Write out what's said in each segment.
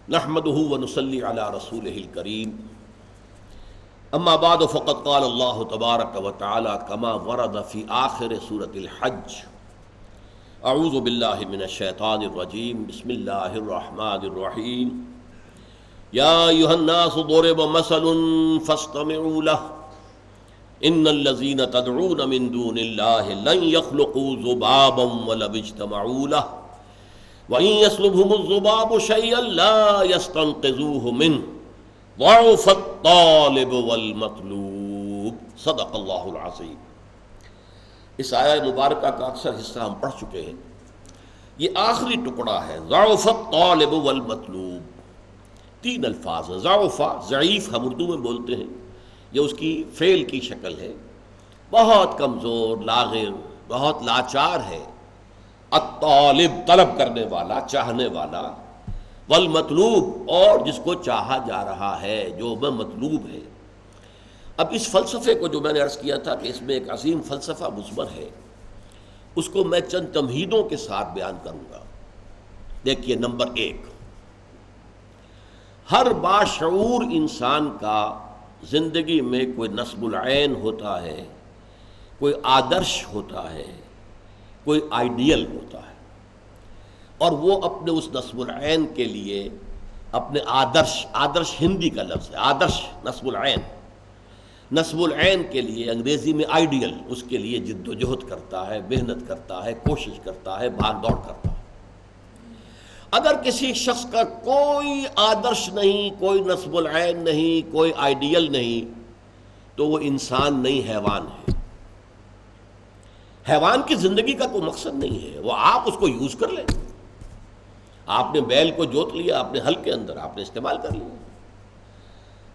نحمده ونصلي على رسوله الكريم اما بعد فقد قال الله تبارك وتعالى كما ورد في آخر سورة الحج اعوذ بالله من الشيطان الرجيم بسم الله الرحمن الرحيم يا أيها الناس ضرب مثل فاستمعوا له ان الذين تدعون من دون الله لن يخلقوا ذبابا ولو اجتمعوا له وإن يسلبهم الذباب شيئا لا يستنقذوه منه ضعف الطالب والمطلوب صدق اللہ العظیم۔ اس آیہ مبارکہ کا اکثر حصہ ہم پڑھ چکے ہیں، یہ آخری ٹکڑا ہے ضعف الطالب والمطلوب۔ تین الفاظ ہیں، ضعف ضعیف ہم اردو میں بولتے ہیں، یہ اس کی فعل کی شکل ہے، بہت کمزور لاغر، بہت لاچار ہے۔ الطالب طلب کرنے والا، چاہنے والا، والمطلوب اور جس کو چاہا جا رہا ہے، جو میں مطلوب ہے۔ اب اس فلسفے کو جو میں نے عرض کیا تھا کہ اس میں ایک عظیم فلسفہ مثمر ہے، اس کو میں چند تمہیدوں کے ساتھ بیان کروں گا۔ دیکھیے، نمبر 1، ہر باشعور انسان کا زندگی میں کوئی نصب العین ہوتا ہے، کوئی آدرش ہوتا ہے، کوئی آئیڈیل ہوتا ہے، اور وہ اپنے اس نصب العین کے لیے اپنے آدرش ہندی کا لفظ ہے، آدرش نصب العین، نصب العین کے لیے انگریزی میں آئیڈیل، اس کے لیے جد و جہد کرتا ہے، محنت کرتا ہے، کوشش کرتا ہے، بھاگ دوڑ کرتا ہے۔ اگر کسی شخص کا کوئی آدرش نہیں، کوئی نصب العین نہیں، کوئی آئیڈیل نہیں، تو وہ انسان نہیں، حیوان ہے۔ حیوان کی زندگی کا کوئی مقصد نہیں ہے، وہ آپ اس کو یوز کر لیں۔ آپ نے بیل کو جوت لیا، اپنے حل کے اندر آپ نے استعمال کر لیا،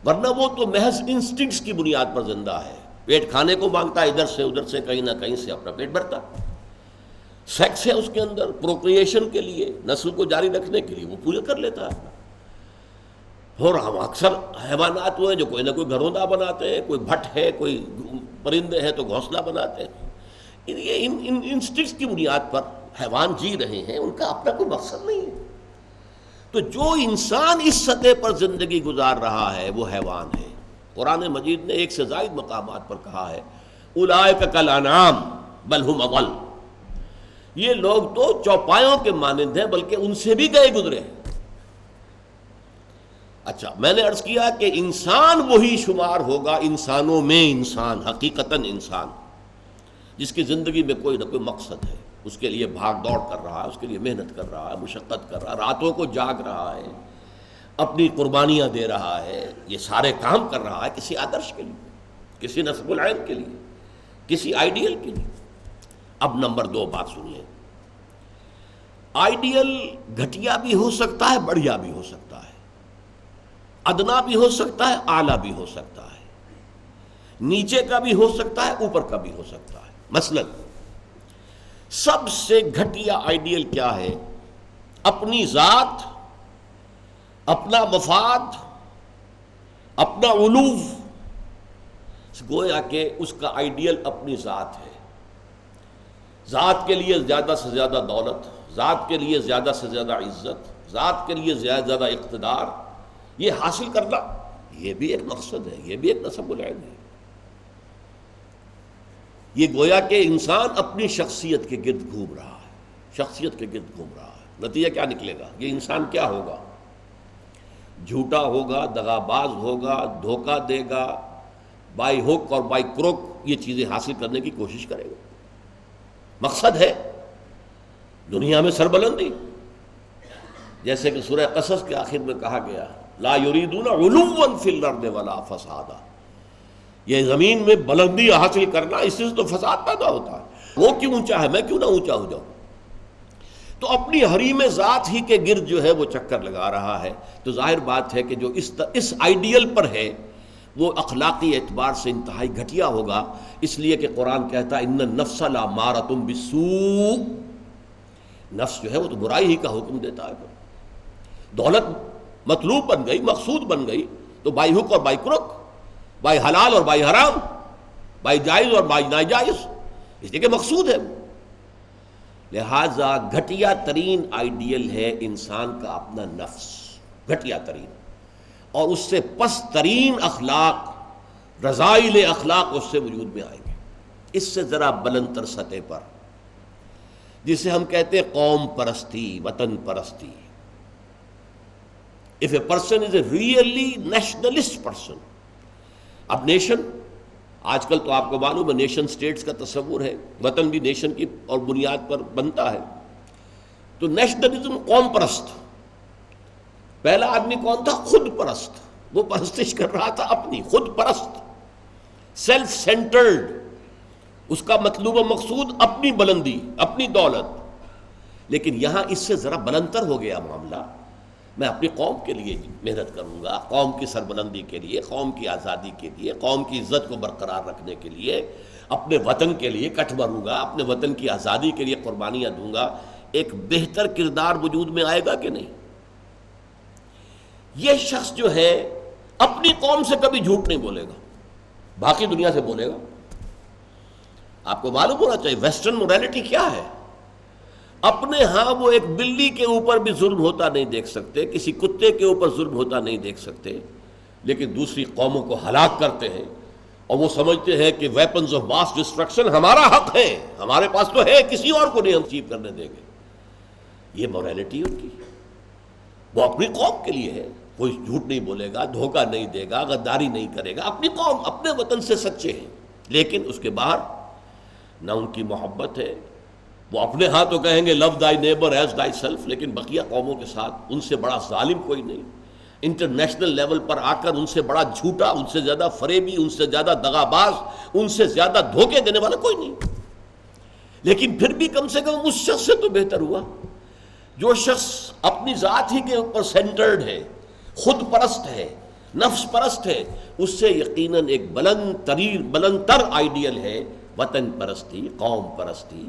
ورنہ وہ تو محض انسٹنکٹس کی بنیاد پر زندہ ہے۔ پیٹ کھانے کو مانگتا ہے، ادھر سے ادھر سے کہیں نہ کہیں سے اپنا پیٹ بھرتا۔ سیکس ہے اس کے اندر، پروکریشن کے لیے، نسل کو جاری رکھنے کے لیے وہ پورا کر لیتا ہے۔ اور ہم اکثر حیوانات ہوئے جو کوئی نہ کوئی گھروندا بناتے ہیں، کوئی بھٹ ہے، کوئی پرندے ہیں تو گھونسلہ بناتے ہیں۔ یہ ان انسٹنکٹس کی بنیاد پر حیوان جی رہے ہیں، ان کا اپنا کوئی مقصد نہیں ہے۔ تو جو انسان اس سطح پر زندگی گزار رہا ہے وہ حیوان ہے۔ قرآن مجید نے ایک سے زائد مقامات پر کہا ہے اولئک کالانعام بل ھم اضل، یہ لوگ تو چوپایوں کے مانند ہیں بلکہ ان سے بھی گئے گزرے ہیں۔ اچھا، میں نے عرض کیا کہ انسان وہی شمار ہوگا انسانوں میں انسان، حقیقتاً انسان جس کی زندگی میں کوئی نہ کوئی مقصد ہے، اس کے لیے بھاگ دوڑ کر رہا ہے، اس کے لیے محنت کر رہا ہے، مشقت کر رہا ہے، راتوں کو جاگ رہا ہے، اپنی قربانیاں دے رہا ہے، یہ سارے کام کر رہا ہے کسی آدرش کے لیے، کسی نصب العین کے لیے، کسی آئیڈیل کے لیے۔ اب نمبر 2 بات سنیے، آئیڈیل گھٹیا بھی ہو سکتا ہے، بڑھیا بھی ہو سکتا ہے، ادنا بھی ہو سکتا ہے، اعلیٰ بھی ہو سکتا ہے، نیچے کا بھی ہو سکتا ہے، اوپر کا بھی ہو سکتا ہے۔ مثلا سب سے گھٹیا آئیڈیل کیا ہے؟ اپنی ذات، اپنا مفاد، اپنا علو، گویا کہ اس کا آئیڈیل اپنی ذات ہے۔ ذات کے لیے زیادہ سے زیادہ دولت، ذات کے لیے زیادہ سے زیادہ عزت، ذات کے لیے زیادہ سے زیادہ اقتدار، یہ حاصل کرنا، یہ بھی ایک مقصد ہے، یہ بھی ایک نصب العین ہے۔ یہ گویا کہ انسان اپنی شخصیت کے گرد گھوم رہا ہے، شخصیت کے گرد گھوم رہا ہے۔ نتیجہ کیا نکلے گا؟ یہ انسان کیا ہوگا؟ جھوٹا ہوگا، دغاباز ہوگا، دھوکہ دے گا، بائی ہک اور بائی کروک یہ چیزیں حاصل کرنے کی کوشش کرے گا۔ مقصد ہے دنیا میں سربلندی، جیسے کہ سورہ قصص کے آخر میں کہا گیا لا یریدون علوا فی الارض ولا فسادا، یہ زمین میں بلندی حاصل کرنا، اس سے تو فساد پیدا ہوتا ہے۔ وہ کیوں اونچا ہے، میں کیوں نہ اونچا ہو جاؤں؟ تو اپنی حریم ذات ہی کے گرد جو ہے وہ چکر لگا رہا ہے۔ تو ظاہر بات ہے کہ جو اس آئیڈیل پر ہے وہ اخلاقی اعتبار سے انتہائی گھٹیا ہوگا، اس لیے کہ قرآن کہتا ہے ان النفس لامارۃ بالسوء، نفس جو ہے وہ تو برائی ہی کا حکم دیتا ہے۔ دولت مطلوب بن گئی، مقصود بن گئی، تو بائی حق اور بائی کرک، بائی حلال اور بائی حرام، بائی جائز اور بائی ناجائز، اس لیے کہ مقصود ہے۔ لہذا گھٹیا ترین آئیڈیل ہے انسان کا اپنا نفس، گھٹیا ترین، اور اس سے پست ترین اخلاق، رذائل اخلاق اس سے وجود میں آئیں گے، اس سے ذرا بلند تر سطح پر، جسے ہم کہتے ہیں قوم پرستی، وطن پرستی. If a person is a really nationalist person، اب نیشن آج کل تو آپ کو معلوم ہے نیشن سٹیٹس کا تصور ہے، وطن بھی نیشن کی اور بنیاد پر بنتا ہے. تو نیشنلزم قوم پرست، پہلا آدمی کون تھا؟ خود پرست. وہ پرستش کر رہا تھا اپنی، خود پرست، سیلف سینٹرڈ. اس کا مطلوب و مقصود اپنی بلندی، اپنی دولت. لیکن یہاں اس سے ذرا بلندتر ہو گیا معاملہ. میں اپنی قوم کے لیے محنت کروں گا، قوم کی سربلندی کے لیے، قوم کی آزادی کے لیے، قوم کی عزت کو برقرار رکھنے کے لیے، اپنے وطن کے لیے کٹ بھروں گا، اپنے وطن کی آزادی کے لیے قربانیاں دوں گا. ایک بہتر کردار وجود میں آئے گا کہ نہیں؟ یہ شخص جو ہے اپنی قوم سے کبھی جھوٹ نہیں بولے گا، باقی دنیا سے بولے گا. آپ کو معلوم ہونا چاہیے ویسٹرن موریلٹی کیا ہے. اپنے ہاں وہ ایک بلی کے اوپر بھی ظلم ہوتا نہیں دیکھ سکتے، کسی کتے کے اوپر ظلم ہوتا نہیں دیکھ سکتے، لیکن دوسری قوموں کو ہلاک کرتے ہیں اور وہ سمجھتے ہیں کہ ویپنز آف ماس ڈسٹرکشن ہمارا حق ہے، ہمارے پاس تو ہے، کسی اور کو نہیں ہم اچیو کرنے دیں گے. یہ موریلٹی ان کی، وہ اپنی قوم کے لیے ہے، کوئی جھوٹ نہیں بولے گا، دھوکہ نہیں دے گا، غداری نہیں کرے گا، اپنی قوم اپنے وطن سے سچے ہیں. لیکن اس کے باہر نہ ان کی محبت ہے. وہ اپنے ہاں تو کہیں گے لو دائی نیبر ایز دائی سیلف، لیکن بقیہ قوموں کے ساتھ ان سے بڑا ظالم کوئی نہیں. انٹرنیشنل لیول پر آ کر ان سے بڑا جھوٹا، ان سے زیادہ فریبی، ان سے زیادہ دغاباز، ان سے زیادہ دھوکے دینے والا کوئی نہیں. لیکن پھر بھی کم سے کم اس شخص سے تو بہتر ہوا جو شخص اپنی ذات ہی کے اوپر سینٹرڈ ہے، خود پرست ہے، نفس پرست ہے. اس سے یقیناً ایک بلند تر آئیڈیل ہے وطن پرستی، قوم پرستی.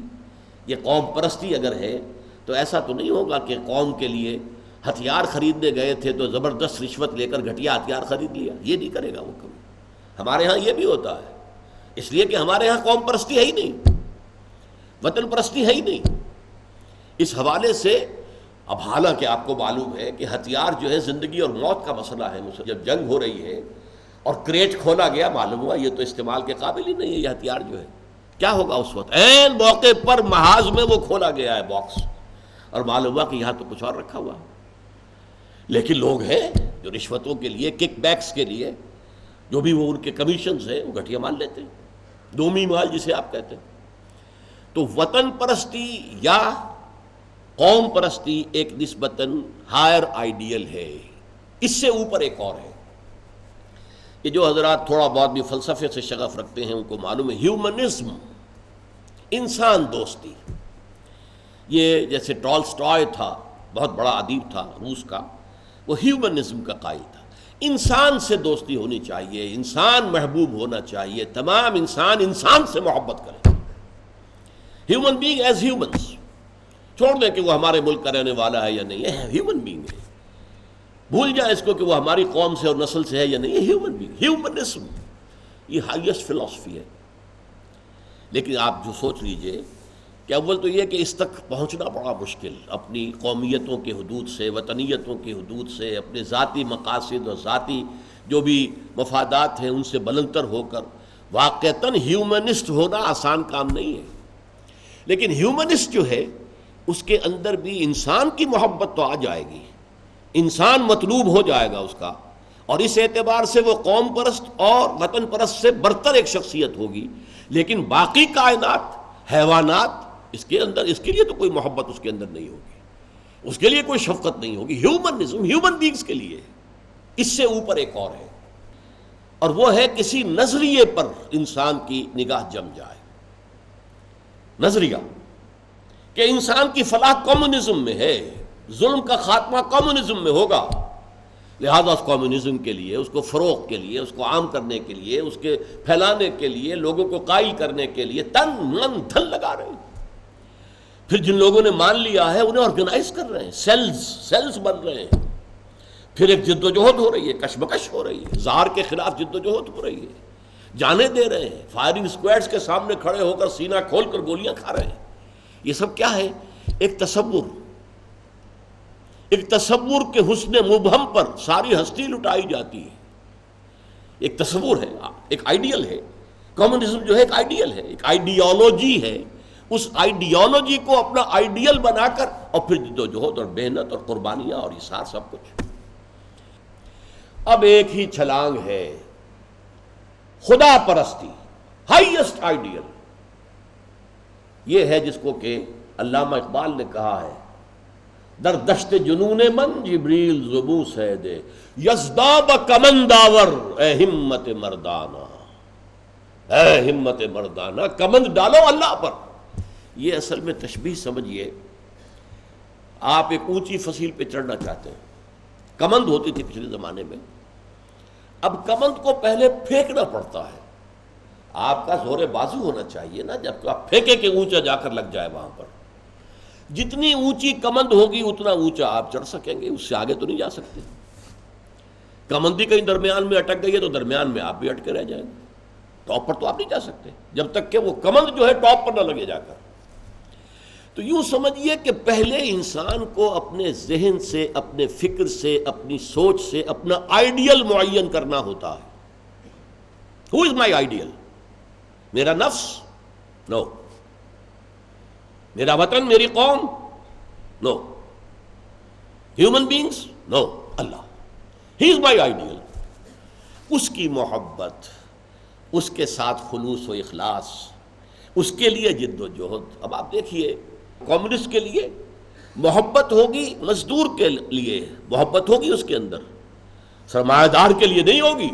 یہ قوم پرستی اگر ہے تو ایسا تو نہیں ہوگا کہ قوم کے لیے ہتھیار خریدنے گئے تھے تو زبردست رشوت لے کر گھٹیا ہتھیار خرید لیا. یہ نہیں کرے گا وہ کبھی. ہمارے ہاں یہ بھی ہوتا ہے، اس لیے کہ ہمارے ہاں قوم پرستی ہے ہی نہیں، وطن پرستی ہے ہی نہیں. اس حوالے سے اب حالانکہ آپ کو معلوم ہے کہ ہتھیار جو ہے زندگی اور موت کا مسئلہ ہے. جب جنگ ہو رہی ہے اور کریٹ کھولا گیا، معلوم ہوا یہ تو استعمال کے قابل ہی نہیں ہے یہ ہتھیار جو ہے. کیا ہوگا اس وقت؟ عین موقع پر محاذ میں وہ کھولا گیا ہے باکس، اور معلوم ہوا کہ یہاں تو کچھ اور رکھا ہوا. لیکن لوگ ہیں جو رشوتوں کے لیے، کک بیکس کے لیے، جو بھی وہ ان کے کمیشنز ہیں، وہ گھٹیا مال لیتے ہیں، دومی مال جسے آپ کہتے ہیں. تو وطن پرستی یا قوم پرستی ایک نسبتاً ہائر آئیڈیل ہے. اس سے اوپر ایک اور ہے. یہ جو حضرات تھوڑا بہت بھی فلسفے سے شغف رکھتے ہیں ان کو معلوم ہے ہیومنزم، انسان دوستی. یہ جیسے ٹالسٹائے تھا، بہت بڑا ادیب تھا روس کا، وہ ہیومنزم کا قائل تھا. انسان سے دوستی ہونی چاہیے، انسان محبوب ہونا چاہیے، تمام انسان انسان سے محبت کریں. ہیومن بینگ ایز ہیومنس، چھوڑ دیں کہ وہ ہمارے ملک کا رہنے والا ہے یا نہیں، یہ ہیومن بینگ ہے. بھول جائیں اس کو کہ وہ ہماری قوم سے اور نسل سے ہے یا نہیں، یہ ہیومن بینگ. ہیومنزم یہ ہائیسٹ فلسفی ہے. لیکن آپ جو سوچ لیجئے کہ اول تو یہ کہ اس تک پہنچنا بڑا مشکل، اپنی قومیتوں کے حدود سے، وطنیتوں کے حدود سے، اپنے ذاتی مقاصد اور ذاتی جو بھی مفادات ہیں ان سے بلندتر ہو کر واقعتاً ہیومنسٹ ہونا آسان کام نہیں ہے. لیکن ہیومنسٹ جو ہے اس کے اندر بھی انسان کی محبت تو آ جائے گی، انسان مطلوب ہو جائے گا اس کا، اور اس اعتبار سے وہ قوم پرست اور وطن پرست سے برتر ایک شخصیت ہوگی. لیکن باقی کائنات، حیوانات، اس کے اندر اس کے لیے تو کوئی محبت اس کے اندر نہیں ہوگی، اس کے لیے کوئی شفقت نہیں ہوگی. ہیومنزم ہیومن بینگز کے لیے. اس سے اوپر ایک اور ہے، اور وہ ہے کسی نظریے پر انسان کی نگاہ جم جائے. نظریہ کہ انسان کی فلاح کمیونزم میں ہے، ظلم کا خاتمہ کمیونزم میں ہوگا، لہذا اس کمیونزم کے لیے، اس کو فروغ کے لیے، اس کو عام کرنے کے لیے، اس کے پھیلانے کے لیے، لوگوں کو قائل کرنے کے لیے تن من دھن لگا رہے ہیں. پھر جن لوگوں نے مان لیا ہے انہیں آرگنائز کر رہے ہیں، سیلز بن رہے ہیں. پھر ایک جد و جہد ہو رہی ہے، کشمکش ہو رہی ہے، زہر کے خلاف جد و جہد ہو رہی ہے، جانے دے رہے ہیں، فائرنگ اسکواڈز کے سامنے کھڑے ہو کر سینہ کھول کر گولیاں کھا رہے ہیں. یہ سب کیا ہے؟ ایک تصور، ایک تصور کے حسن مبہم پر ساری ہستی لٹائی جاتی ہے. ایک تصور ہے، ایک آئیڈیل ہے. کمیونزم جو ہے ایک آئیڈیل ہے، ایک آئیڈیالوجی ہے. اس آئیڈیالوجی کو اپنا آئیڈیل بنا کر اور پھر جدوجہد اور محنت اور قربانیاں اور اصرار سب کچھ. اب ایک ہی چھلانگ ہے، خدا پرستی، ہائیسٹ آئیڈیل. یہ ہے جس کو کہ علامہ اقبال نے کہا ہے، در دشت جنون من جبریل زبوں سے دے یزداب کمنداور، اے ہمت مردانہ، اے ہمت مردانہ، کمند ڈالو اللہ پر. یہ اصل میں تشبیہ سمجھیے، آپ ایک اونچی فصیل پہ چڑھنا چاہتے ہیں. کمند ہوتی تھی پچھلے زمانے میں، اب کمند کو پہلے پھینکنا پڑتا ہے. آپ کا زور بازو ہونا چاہیے نا، جب تو آپ پھینکے کہ اونچا جا کر لگ جائے وہاں پر. جتنی اونچی کمند ہوگی اتنا اونچا آپ چڑھ سکیں گے، اس سے آگے تو نہیں جا سکتے. کمندی کہیں درمیان میں اٹک گئی ہے تو درمیان میں آپ بھی اٹکے رہ جائیں گے. ٹاپ پر تو آپ نہیں جا سکتے جب تک کہ وہ کمند جو ہے ٹاپ پر نہ لگے جا کر. تو یوں سمجھیے کہ پہلے انسان کو اپنے ذہن سے، اپنے فکر سے، اپنی سوچ سے اپنا آئیڈیل معین کرنا ہوتا ہے. Who is my ideal? میرا نفس؟ نو. میرا وطن، میری قوم؟ نو. Human beings? نو. اللہ. He is my ideal. اس کی محبت، اس کے ساتھ خلوص و اخلاص، اس کے لیے جد و جہد. اب آپ دیکھیے، کمیونسٹ کے لیے محبت ہوگی، مزدور کے لیے محبت ہوگی اس کے اندر، سرمایہ دار کے لیے نہیں ہوگی.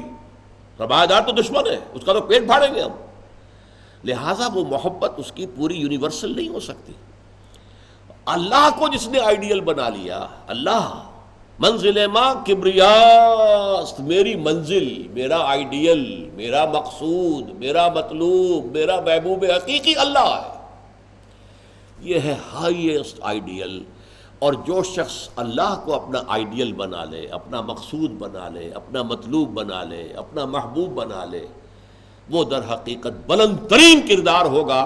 سرمایہ دار تو دشمن ہے، اس کا تو پیٹ پھاڑیں گے ہم. لہٰذا وہ محبت اس کی پوری یونیورسل نہیں ہو سکتی. اللہ کو جس نے آئیڈیل بنا لیا، اللہ منزل ماں کبریاست، میری منزل، میرا آئیڈیل، میرا مقصود، میرا مطلوب، میرا محبوب حقیقی اللہ ہے. یہ ہے ہائیسٹ آئیڈیل. اور جو شخص اللہ کو اپنا آئیڈیل بنا لے، اپنا مقصود بنا لے، اپنا مطلوب بنا لے، اپنا محبوب بنا لے، وہ در حقیقت بلند ترین کردار ہوگا.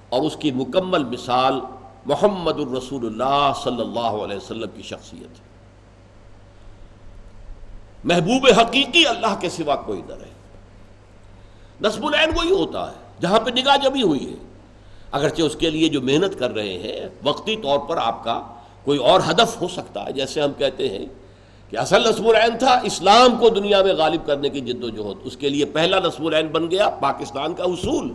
اور اس کی مکمل مثال محمد الرسول اللہ صلی اللہ علیہ وسلم کی شخصیت ہے. محبوب حقیقی اللہ کے سوا کوئی نہ رہے. نصب العین وہی ہوتا ہے جہاں پہ نگاہ جمی ہوئی ہے. اگرچہ اس کے لیے جو محنت کر رہے ہیں، وقتی طور پر آپ کا کوئی اور ہدف ہو سکتا ہے. جیسے ہم کہتے ہیں کہ اصل نصب العین تھا اسلام کو دنیا میں غالب کرنے کی جد و جہد، اس کے لیے پہلا نصب العین بن گیا پاکستان کا حصول.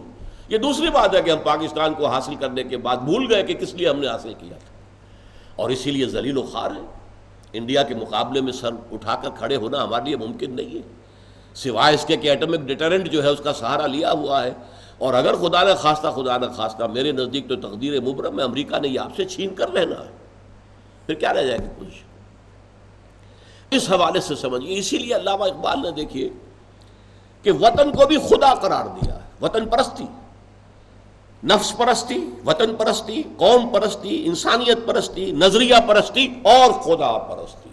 یہ دوسری بات ہے کہ ہم پاکستان کو حاصل کرنے کے بعد بھول گئے کہ کس لیے ہم نے حاصل کیا تھا، اور اسی لیے ذلیل و خوار ہے. انڈیا کے مقابلے میں سر اٹھا کر کھڑے ہونا ہمارے لیے ممکن نہیں ہے، سوائے اس کے کہ ایٹمک ڈیٹرنٹ جو ہے اس کا سہارا لیا ہوا ہے. اور اگر خدا نہ خواستہ میرے نزدیک تو تقدیر مبرم ہے، امریکہ نے یہ آپ سے چھین کر رہنا ہے، پھر کیا رہ جائے گی پوزیشن. اس حوالے سے سمجھیے. اسی لیے علامہ اقبال نے دیکھیے کہ وطن کو بھی خدا قرار دیا ہے. وطن پرستی، نفس پرستی، وطن پرستی، قوم پرستی، انسانیت پرستی، نظریہ پرستی اور خدا پرستی.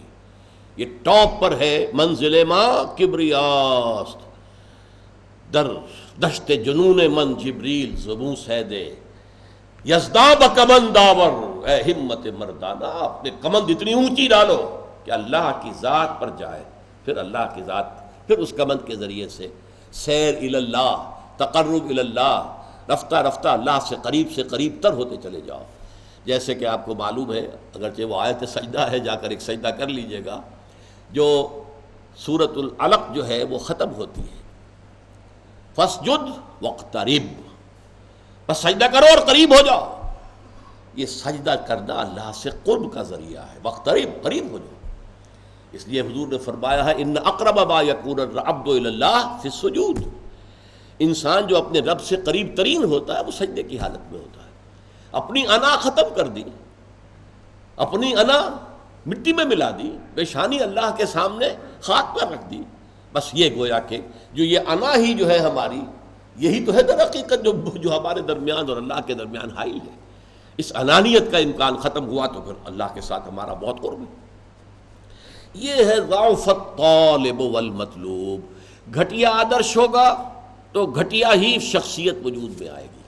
یہ ٹاپ پر ہے. منزل ماں کبریاست، در دشت جنون من جبریل زبوں سے دے یزداب کمند داور، اے ہمت مردانہ. اپنے کمند اتنی اونچی ڈالو کہ اللہ کی ذات پر جائے. پھر اللہ کی ذات، پھر اس کمند کے ذریعے سے سیر الی اللہ، تقرب الی اللہ، رفتہ رفتہ اللہ سے قریب تر ہوتے چلے جاؤ. جیسے کہ آپ کو معلوم ہے، اگرچہ وہ آیت سجدہ ہے، جا کر ایک سجدہ کر لیجئے گا، جو سورۃ العلق جو ہے وہ ختم ہوتی ہے فَاسْجُدْ وَاقْتَرِبْ، بس سجدہ کرو اور قریب ہو جاؤ. یہ سجدہ کرنا اللہ سے قرب کا ذریعہ ہے. وَاقْتَرِبْ، قریب ہو جاؤ. اس لیے حضور نے فرمایا ہے اِنَّ أَقْرَبَ مَا يَكُونُ الْعَبْدُ إِلَى اللَّهِ فِي السُّجُودِ. انسان جو اپنے رب سے قریب ترین ہوتا ہے وہ سجدے کی حالت میں ہوتا ہے. اپنی انا ختم کر دی، اپنی انا مٹی میں ملا دی، پیشانی اللہ کے سامنے خاک پر رکھ دی. بس یہ گویا کہ جو یہ انا ہی جو ہے ہماری، یہی تو ہے در حقیقت جو ہمارے درمیان اور اللہ کے درمیان حائل ہے. اس انانیت کا امکان ختم ہوا تو پھر اللہ کے ساتھ ہمارا بہت قرب ہے. یہ ہے ضعف الطالب والمطلوب. گھٹیا آدرش ہوگا تو گھٹیا ہی شخصیت وجود میں آئے گی.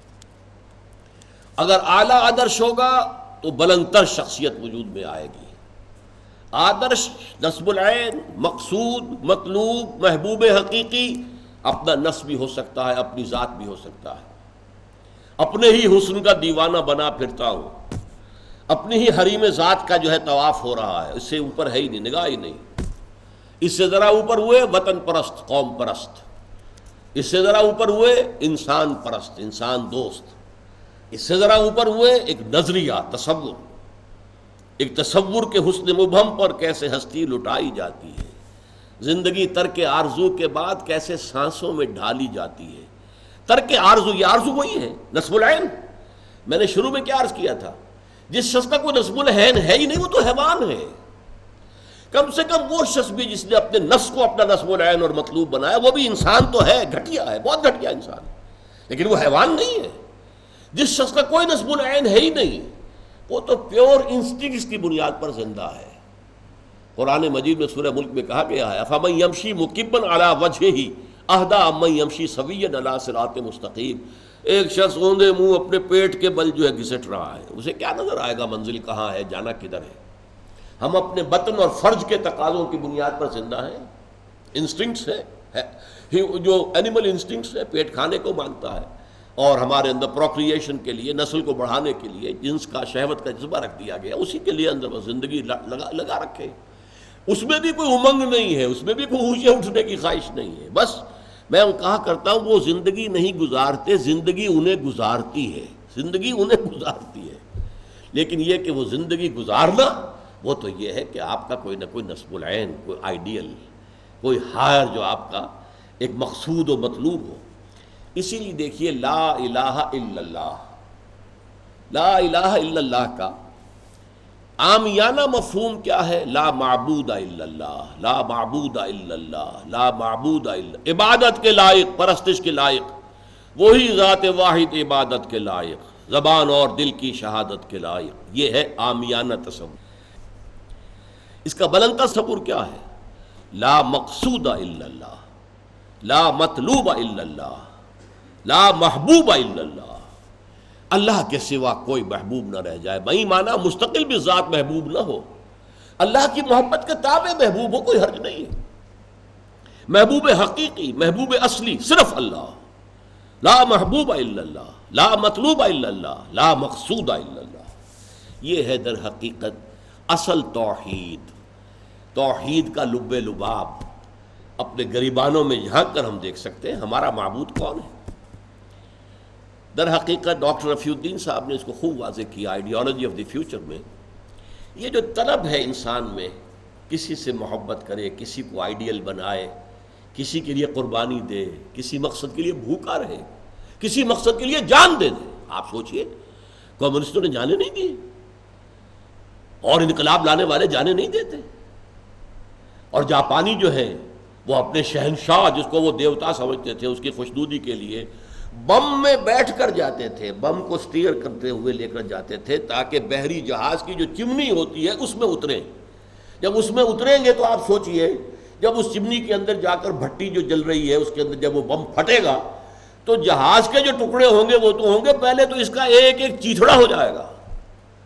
اگر اعلیٰ آدرش ہوگا تو بلند تر شخصیت وجود میں آئے گی. آدرش، نصب العین، مقصود، مطلوب، محبوب حقیقی اپنا نصب بھی ہو سکتا ہے، اپنی ذات بھی ہو سکتا ہے۔ اپنے ہی حسن کا دیوانہ بنا پھرتا ہوں، اپنی ہی حریم ذات کا جو ہے طواف ہو رہا ہے، اس سے اوپر ہے ہی نہیں، نگاہ ہی نہیں۔ اس سے ذرا اوپر ہوئے وطن پرست، قوم پرست، اس سے ذرا اوپر ہوئے انسان پرست، انسان دوست، اس سے ذرا اوپر ہوئے ایک نظریہ، تصور، ایک تصور کے حسن مبہم پر کیسے ہستی لٹائی جاتی ہے، زندگی ترک آرزو کے بعد کیسے سانسوں میں ڈھالی جاتی ہے۔ ترک آرزو، یہ آرزو وہی ہے نصب العین۔ میں نے شروع میں کیا عرض کیا تھا، جس شخص کا کوئی نصب العین ہے ہی نہیں وہ تو حیوان ہے۔ کم سے کم وہ شخص بھی جس نے اپنے نفس کو اپنا نصب العین اور مطلوب بنایا، وہ بھی انسان تو ہے، گھٹیا ہے، بہت گھٹیا انسان ہے، لیکن وہ حیوان نہیں ہے۔ جس شخص کا کوئی نصب العین ہے ہی نہیں، وہ تو پیور انسٹنکٹس کی بنیاد پر زندہ ہے۔ قرآن مجید میں سورہ ملک میں کہا گیا ہے افمن یمشی مکبا علی وجہہ اہدی امن یمشی سویا علی صراط مستقیم۔ ایک شخص اوندے منہ اپنے پیٹ کے بل جو ہے گھسٹ رہا ہے، اسے کیا نظر آئے گا منزل کہاں ہے، جانا کدھر ہے؟ ہم اپنے بطن اور فرج کے تقاضوں کی بنیاد پر زندہ ہیں۔ انسٹنکٹس ہے جو اینیمل انسٹنکٹس ہے، پیٹ کھانے کو مانگتا ہے، اور ہمارے اندر پروکریشن کے لیے، نسل کو بڑھانے کے لیے جنس کا، شہوت کا جذبہ رکھ دیا گیا، اسی کے لیے اندر زندگی لگا رکھے۔ اس میں بھی کوئی امنگ نہیں ہے، اس میں بھی کوئی اونچے اٹھنے کی خواہش نہیں ہے۔ بس میں کہا کرتا ہوں وہ زندگی نہیں گزارتے، زندگی انہیں گزارتی ہے، زندگی انہیں گزارتی ہے۔ لیکن یہ کہ وہ زندگی گزارنا، وہ تو یہ ہے کہ آپ کا کوئی نہ کوئی نصب العین، کوئی آئیڈیل، کوئی ہائر جو آپ کا ایک مقصود و مطلوب ہو۔ اسی لیے دیکھیے لا الہ الا اللہ، لا الہ الا اللہ کا عامیانہ مفہوم کیا ہے؟ لا معبود الا اللہ، لا معبود الا اللہ، لا معبود الا، عبادت کے لائق، پرستش کے لائق وہی ذات واحد، عبادت کے لائق، زبان اور دل کی شہادت کے لائق۔ یہ ہے عامیانہ تصور۔ اس کا بلند تصور کیا ہے؟ لا مقصود الا اللہ، لا مطلوب الا اللہ، لا محبوب الا اللہ۔ اللہ کے سوا کوئی محبوب نہ رہ جائے، بھائی مانا مستقل بھی ذات محبوب نہ ہو، اللہ کی محبت کے تابع محبوب ہو، کوئی حرج نہیں ہے۔ محبوب حقیقی، محبوب اصلی صرف اللہ، لا محبوب الا اللہ، لا مطلوب الا اللہ، لا مقصود الا اللہ۔ یہ ہے در حقیقت اصل توحید۔ توحید کا لب لباب اپنے گریبانوں میں جھانک کر ہم دیکھ سکتے ہیں ہمارا معبود کون ہے۔ در حقیقت ڈاکٹر رفیع الدین صاحب نے اس کو خوب واضح کیا آئیڈیالوجی آف دی فیوچر میں۔ یہ جو طلب ہے انسان میں، کسی سے محبت کرے، کسی کو آئیڈیل بنائے، کسی کے لیے قربانی دے، کسی مقصد کے لیے بھوکا رہے، کسی مقصد کے لیے جان دے دے۔ آپ سوچئے کمیونسٹوں نے جانے نہیں دیے، اور انقلاب لانے والے جانے نہیں دیتے، اور جاپانی جو ہے وہ اپنے شہنشاہ جس کو وہ دیوتا سمجھتے تھے اس کی خوشنودی کے لیے بم میں بیٹھ کر جاتے تھے، بم کو سٹیئر کرتے ہوئے لے کر جاتے تھے تاکہ بحری جہاز کی جو چمنی ہوتی ہے اس میں اتریں۔ جب اس میں اتریں گے تو آپ سوچئے جب اس چمنی کے اندر جا کر بھٹی جو جل رہی ہے اس کے اندر جب وہ بم پھٹے گا تو جہاز کے جو ٹکڑے ہوں گے وہ تو ہوں گے، پہلے تو اس کا ایک ایک چیتھڑا ہو جائے گا،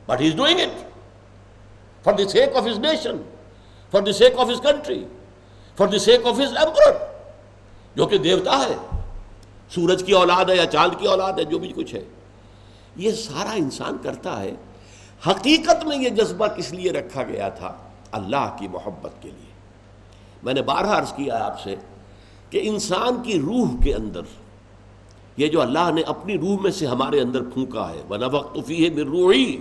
but he is doing it for the sake of his nation, for the sake of his country, for the sake of his emperor, جو کہ دیوتا ہے، سورج کی اولاد ہے یا چاند کی اولاد ہے، جو بھی کچھ ہے، یہ سارا انسان کرتا ہے۔ حقیقت میں یہ جذبہ کس لیے رکھا گیا تھا؟ اللہ کی محبت کے لیے۔ میں نے بارہا عرض کیا آپ سے کہ انسان کی روح کے اندر یہ جو اللہ نے اپنی روح میں سے ہمارے اندر پھونکا ہے وَنَفَخْتُ فِيهِ مِن رُوحِي،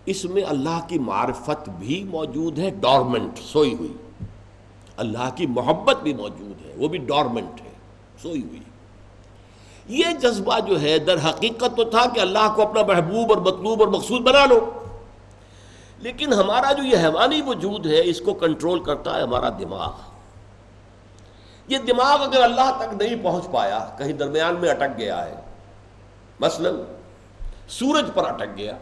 اس میں اللہ کی معرفت بھی موجود ہے، ڈورمنٹ، سوئی ہوئی۔ اللہ کی محبت بھی موجود ہے، وہ بھی ڈورمنٹ ہے، سوئی ہوئی۔ یہ جذبہ جو ہے در حقیقت تو تھا کہ اللہ کو اپنا محبوب اور مطلوب اور مقصود بنا لو، لیکن ہمارا جو یہ حیوانی وجود ہے اس کو کنٹرول کرتا ہے ہمارا دماغ۔ یہ دماغ اگر اللہ تک نہیں پہنچ پایا، کہیں درمیان میں اٹک گیا ہے، مثلا سورج پر اٹک گیا،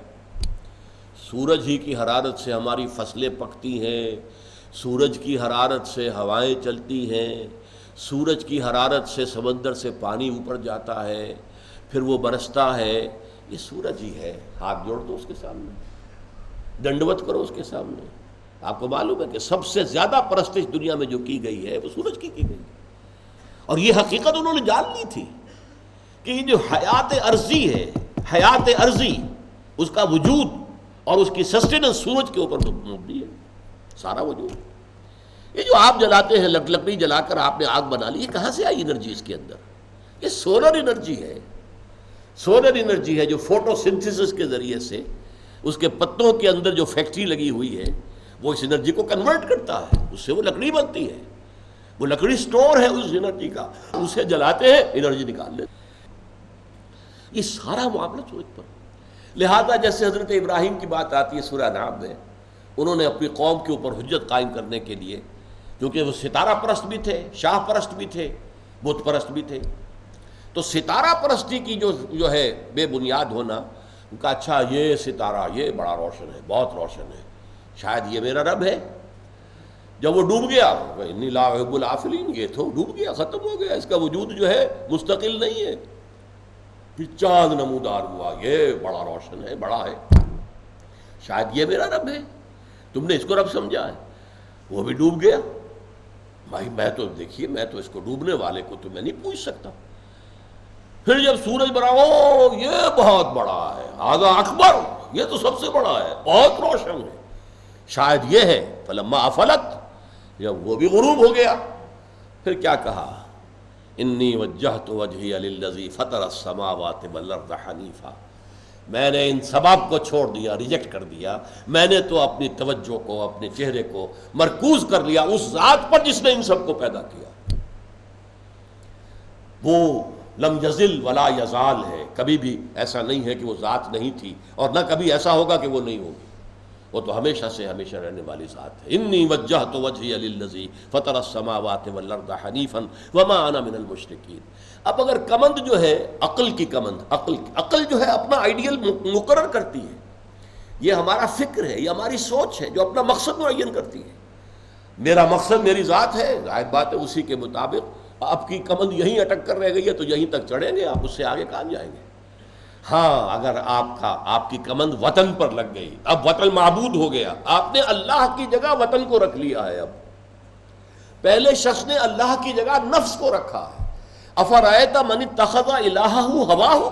سورج ہی کی حرارت سے ہماری فصلیں پکتی ہیں، سورج کی حرارت سے ہوائیں چلتی ہیں، سورج کی حرارت سے سمندر سے پانی اوپر جاتا ہے، پھر وہ برستا ہے، یہ سورج ہی ہے۔ ہاتھ جوڑ دو اس کے سامنے، دنڈوت کرو اس کے سامنے، آپ کو معلوم ہے کہ سب سے زیادہ پرستش دنیا میں جو کی گئی ہے وہ سورج کی گئی، اور یہ حقیقت انہوں نے جان لی تھی کہ یہ جو حیات ارضی ہے، حیات ارضی، اس کا وجود اور اس کی سسٹیننس سورج کے اوپر مبنی ہے سارا وجود۔ یہ جو آپ جلاتے ہیں، لکڑی جلا کر آپ نے آگ بنا لی، یہ کہاں سے آئی انرجی اس کے اندر؟ یہ سولر انرجی ہے، سولر انرجی ہے جو فوٹو سنتھسس کے ذریعے سے اس کے پتوں کے اندر جو فیکٹری لگی ہوئی ہے وہ اس انرجی کو کنورٹ کرتا ہے، اس سے وہ لکڑی بنتی ہے، وہ لکڑی سٹور ہے اس انرجی کا، اسے جلاتے ہیں انرجی نکال لیتے۔ یہ سارا معاملہ سورج پر۔ لہذا جیسے حضرت ابراہیم کی بات آتی ہے سورہ انعام میں، انہوں نے اپنی قوم کے اوپر حجت قائم کرنے کے لیے، کیونکہ وہ ستارہ پرست بھی تھے، شاہ پرست بھی تھے، بت پرست بھی تھے، تو ستارہ پرستی کی جو ہے بے بنیاد ہونا، ان کا اچھا یہ ستارہ یہ بڑا روشن ہے، بہت روشن ہے، شاید یہ میرا رب ہے۔ جب وہ ڈوب گیا، انی لا احب العافلین، یہ تو ڈوب گیا، ختم ہو گیا، اس کا وجود جو ہے مستقل نہیں ہے۔ پھر چاند نمودار ہوا، یہ بڑا روشن ہے، بڑا ہے، شاید یہ میرا رب ہے، تم نے اس کو رب سمجھا ہے۔ وہ بھی ڈوب گیا۔ بھائی میں تو دیکھیے، میں تو اس کو ڈوبنے والے کو تو میں نہیں پوچھ سکتا۔ پھر جب سورج بنا، او یہ بہت بڑا ہے، ھذا اکبر، یہ تو سب سے بڑا ہے، بہت روشن ہے، شاید یہ ہے۔ فلما افلت، جب وہ بھی غروب ہو گیا، پھر کیا کہا؟ انی وجہت وجہی للذی فطر السماوات والارض حنیفا، میں نے ان سباب کو چھوڑ دیا، ریجیکٹ کر دیا، میں نے تو اپنی توجہ کو، اپنے چہرے کو مرکوز کر لیا اس ذات پر جس نے ان سب کو پیدا کیا۔ وہ لم یزل ولا یزال ہے، کبھی بھی ایسا نہیں ہے کہ وہ ذات نہیں تھی، اور نہ کبھی ایسا ہوگا کہ وہ نہیں ہوگی، وہ تو ہمیشہ سے ہمیشہ رہنے والی ذات ہے۔ انی وجہت وجہی للذی فطر السماوات والارض حنیفا وما انا من المشرکین۔ اب اگر کمند جو ہے عقل کی کمند، عقل جو ہے اپنا آئیڈیل مقرر کرتی ہے، یہ ہمارا فکر ہے، یہ ہماری سوچ ہے جو اپنا مقصد معین کرتی ہے۔ میرا مقصد میری ذات ہے، ظاہر بات ہے اسی کے مطابق آپ کی کمند یہیں اٹک کر رہ گئی ہے تو یہیں تک چڑھیں گے آپ، اس سے آگے کہاں جائیں گے؟ ہاں اگر آپ کی کمند وطن پر لگ گئی، اب وطن معبود ہو گیا، آپ نے اللہ کی جگہ وطن کو رکھ لیا ہے۔ اب پہلے شخص نے اللہ کی جگہ نفس کو رکھا ہے۔ افرأیت من اتخذ الہہ ہواہ،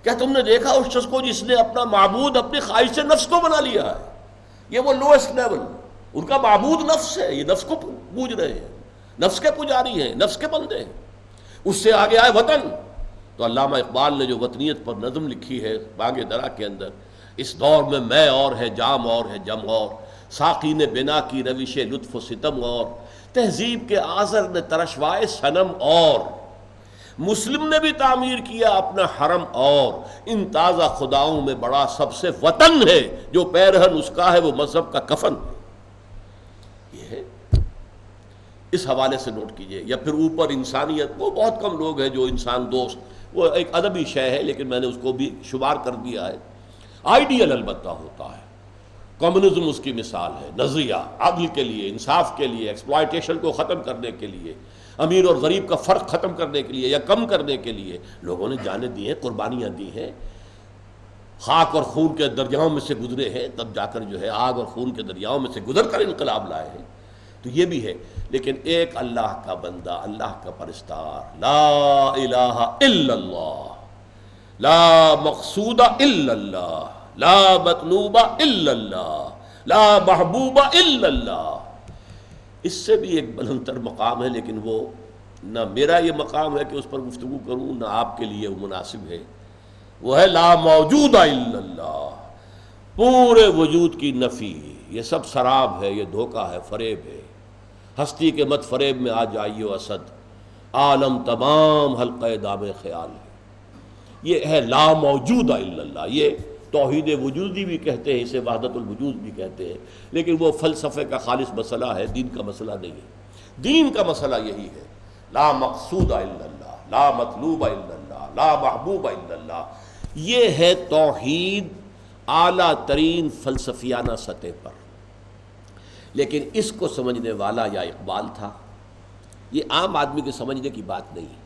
کیا تم نے دیکھا اس شخص کو جس نے اپنا معبود اپنی خواہش سے نفس کو بنا لیا ہے؟ یہ وہ لوئسٹ لیول، ان کا معبود نفس ہے، یہ نفس کو پوج رہے ہیں، نفس کے پجاری ہیں، نفس کے بندے ہیں۔ اس سے آگے آئے وطن، تو علامہ اقبال نے جو وطنیت پر نظم لکھی ہے بانگ درا کے اندر، اس دور میں اور ہے، جام اور ہے، جم اور، ساقی نے بنا کی روش لطف و ستم اور، تہذیب کے آذر نے ترشوائے صنم اور، مسلم نے بھی تعمیر کیا اپنا حرم اور، ان تازہ خداؤں میں بڑا سب سے وطن ہے، جو پیرہن اس کا ہے وہ مذہب کا کفن ہے۔ یہ ہے، اس حوالے سے نوٹ کیجئے۔ یا پھر اوپر انسانیت، وہ بہت کم لوگ ہیں جو انسان دوست، وہ ایک ادبی شے ہے لیکن میں نے اس کو بھی شمار کر دیا ہے۔ آئیڈیل البتہ ہوتا ہے، کمیونزم اس کی مثال ہے، نظریہ عدل کے لیے، انصاف کے لیے، ایکسپلائٹیشن کو ختم کرنے کے لیے، امیر اور غریب کا فرق ختم کرنے کے لیے یا کم کرنے کے لیے لوگوں نے جانیں دی ہیں، قربانیاں دی ہیں، خاک اور خون کے دریاؤں میں سے گزرے ہیں، تب جا کر جو ہے آگ اور خون کے دریاؤں میں سے گزر کر انقلاب لائے ہیں۔ تو یہ بھی ہے، لیکن ایک اللہ کا بندہ، اللہ کا پرستار، لا الہ الا اللہ، لا مقصود الا اللہ، لا مطلوب الا اللہ، لا محبوب الا اللہ، اس سے بھی ایک بلندتر مقام ہے، لیکن وہ نہ میرا یہ مقام ہے کہ اس پر گفتگو کروں، نہ آپ کے لیے وہ مناسب ہے۔ وہ ہے لا موجود الا اللہ، پورے وجود کی نفی، یہ سب سراب ہے، یہ دھوکہ ہے، فریب ہے۔ ہستی کے مت فریب میں آ جائیے اسد، عالم تمام حلقہ دام خیال ہے۔ یہ ہے لا موجود الا اللہ، یہ توحید وجودی بھی کہتے ہیں، اسے وحدت الوجود بھی کہتے ہیں، لیکن وہ فلسفے کا خالص مسئلہ ہے، دین کا مسئلہ نہیں ہے۔ دین کا مسئلہ یہی ہے، لا مقصود الا اللہ، لا مطلوب الا اللہ، لا محبوب الا اللہ۔ یہ ہے توحید اعلیٰ ترین فلسفیانہ سطح پر، لیکن اس کو سمجھنے والا یا اقبال تھا، یہ عام آدمی کے سمجھنے کی بات نہیں ہے۔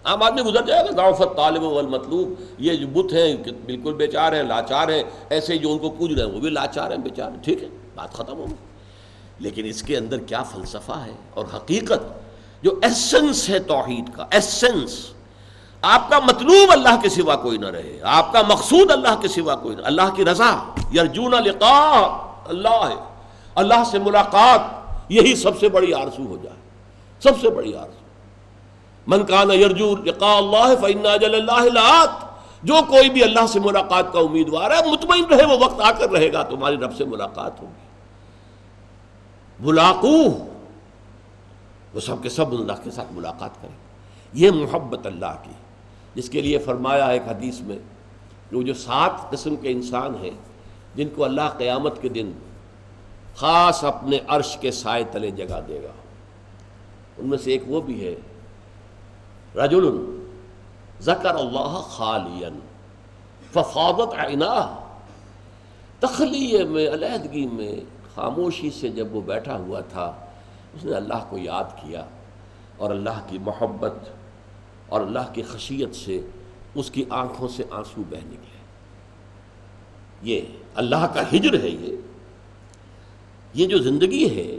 عام آدمی گزر جائے گا، ضعف الطالب والمطلوب، یہ جو بت ہیں بالکل بیچار ہیں، لاچار ہیں، ایسے جو ان کو پوج رہے ہیں وہ بھی لاچار ہیں، بیچار ہیں، ٹھیک ہے، بات ختم ہو گئی۔ لیکن اس کے اندر کیا فلسفہ ہے اور حقیقت، جو ایسنس ہے توحید کا، ایسنس، آپ کا مطلوب اللہ کے سوا کوئی نہ رہے، آپ کا مقصود اللہ کے سوا کوئی نہ، اللہ کی رضا، یرجون لقاء اللہ ہے، اللہ سے ملاقات، یہی سب سے بڑی آرزو ہو جائے، سب سے بڑی آرزو۔ من کان یرجو لقاء اللہ فإن اجل اللہ لآت، جو کوئی بھی اللہ سے ملاقات کا امیدوار ہے مطمئن رہے، وہ وقت آ کر رہے گا، تمہاری رب سے ملاقات ہوگی۔ ملاقوہ، وہ سب کے سب اللہ کے ساتھ ملاقات کریں، یہ محبت اللہ کی، جس کے لیے فرمایا ایک حدیث میں، جو 7 قسم کے انسان ہیں جن کو اللہ قیامت کے دن خاص اپنے عرش کے سائے تلے جگہ دے گا، ان میں سے ایک وہ بھی ہے رجل ذکر اللہ خالیا ففاضت عیناہ، تخلیے میں، علیحدگی میں، خاموشی سے جب وہ بیٹھا ہوا تھا، اس نے اللہ کو یاد کیا، اور اللہ کی محبت اور اللہ کی خشیت سے اس کی آنکھوں سے آنسو بہہ نکلے۔ یہ اللہ کا ہجر ہے، یہ جو زندگی ہے،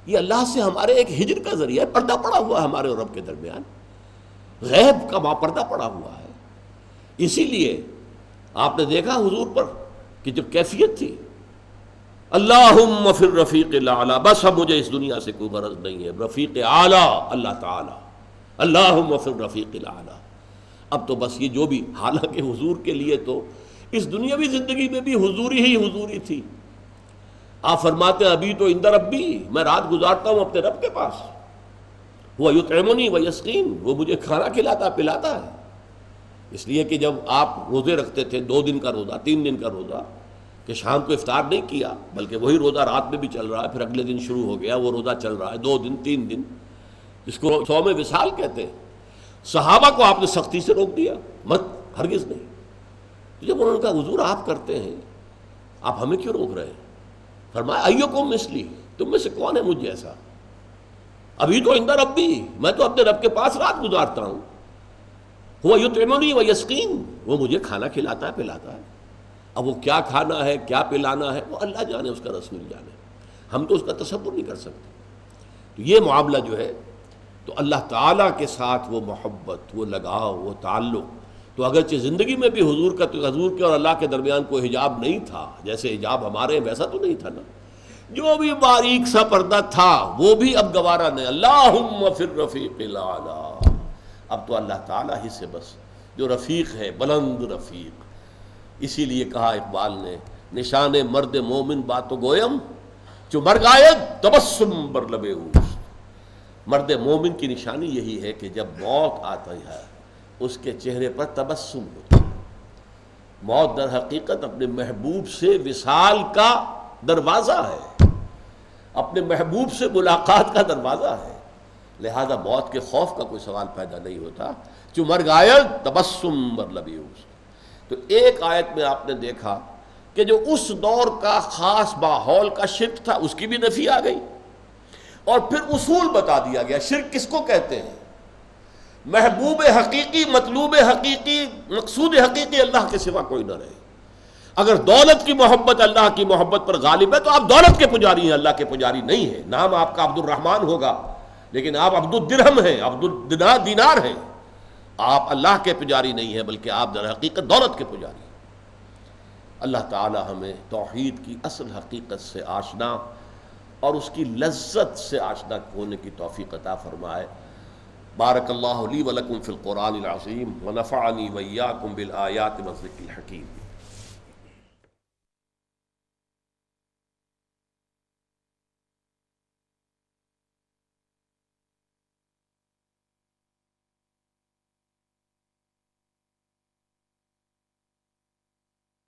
یہ اللہ سے ہمارے ایک ہجر کا ذریعہ ہے، پردہ پڑا ہوا ہے ہمارے اور رب کے درمیان، غیب کا پردہ پڑا ہوا ہے۔ اسی لیے آپ نے دیکھا حضور پر کہ جب کیفیت تھی، اللہم فی الرفیق الاعلی، بس اب مجھے اس دنیا سے کوئی غرض نہیں ہے، رفیق اعلی اللہ تعالی، اللہم فی الرفیق الاعلی، اب تو بس یہ جو بھی، حالانکہ حضور کے لیے تو اس دنیاوی زندگی میں بھی حضوری ہی حضوری تھی۔ آپ فرماتے ہیں ابھی تو عند ربی، میں رات گزارتا ہوں اپنے رب کے پاس، وہ یطعمنی و یسقین، وہ مجھے کھانا کھلاتا پلاتا ہے۔ اس لیے کہ جب آپ روزے رکھتے تھے، 2 دن کا روزہ، 3 دن کا روزہ، کہ شام کو افطار نہیں کیا، بلکہ وہی روزہ رات میں بھی چل رہا ہے، پھر اگلے دن شروع ہو گیا وہ روزہ چل رہا ہے 2 دن 3 دن، اس کو صوم وصال کہتے ہیں۔ صحابہ کو آپ نے سختی سے روک دیا، مت، ہرگز نہیں۔ تو جب انہوں نے کہا حضور آپ کرتے ہیں، آپ ہمیں کیوں روک رہے ہیں؟ فرمایا ایکم مثلی، تم میں سے کون ہے مجھ جیسا؟ ابھی تو عند ربی، میں تو اپنے رب کے پاس رات گزارتا ہوں، ہوا یطعمنی و یسقین، وہ مجھے کھانا کھلاتا ہے پلاتا ہے۔ اب وہ کیا کھانا ہے، کیا پلانا ہے، وہ اللہ جانے، اس کا رسول جانے، ہم تو اس کا تصور نہیں کر سکتے۔ تو یہ معاملہ جو ہے، تو اللہ تعالیٰ کے ساتھ وہ محبت، وہ لگاؤ، وہ تعلق، تو اگرچہ زندگی میں بھی حضور کے اور اللہ کے درمیان کوئی حجاب نہیں تھا، جیسے حجاب ہمارے ویسا تو نہیں تھا نا، جو بھی باریک سا پردہ تھا وہ بھی اب گوارا نہیں، اللہم فی الرفیق الاعلی، اب تو اللہ تعالیٰ ہی سے بس، جو رفیق ہے، بلند رفیق۔ اسی لیے کہا اقبال نے، نشان مرد مومن باتو گویم جو مر گاید تبسم بر لب اوست، مرد مومن کی نشانی یہی ہے کہ جب موت آتی ہے اس کے چہرے پر تبسم ہوتا ہے۔ موت در حقیقت اپنے محبوب سے وصال کا دروازہ ہے، اپنے محبوب سے ملاقات کا دروازہ ہے، لہذا موت کے خوف کا کوئی سوال پیدا نہیں ہوتا۔ جو مر گاید تبسم بر لب اوست۔ تو ایک آیت میں آپ نے دیکھا کہ جو اس دور کا خاص ماحول کا شرک تھا اس کی بھی نفی آ گئی، اور پھر اصول بتا دیا گیا شرک کس کو کہتے ہیں۔ محبوب حقیقی، مطلوب حقیقی، مقصود حقیقی اللہ کے سوا کوئی نہ رہے۔ اگر دولت کی محبت اللہ کی محبت پر غالب ہے تو آپ دولت کے پجاری ہیں، اللہ کے پجاری نہیں ہیں۔ نام آپ کا عبد الرحمن ہوگا لیکن آپ عبد الدرہم ہیں، عبد الدینار ہیں، آپ اللہ کے پجاری نہیں ہیں بلکہ آپ در حقیقت دولت کے پجاری ہیں۔ اللہ تعالی ہمیں توحید کی اصل حقیقت سے آشنا اور اس کی لذت سے آشنا ہونے کی توفیق عطا فرمائے۔ بارک اللہ لی ولکم فی القرآن العظیم ونفعنی وإیاکم بالآیات والذکر الحکیم۔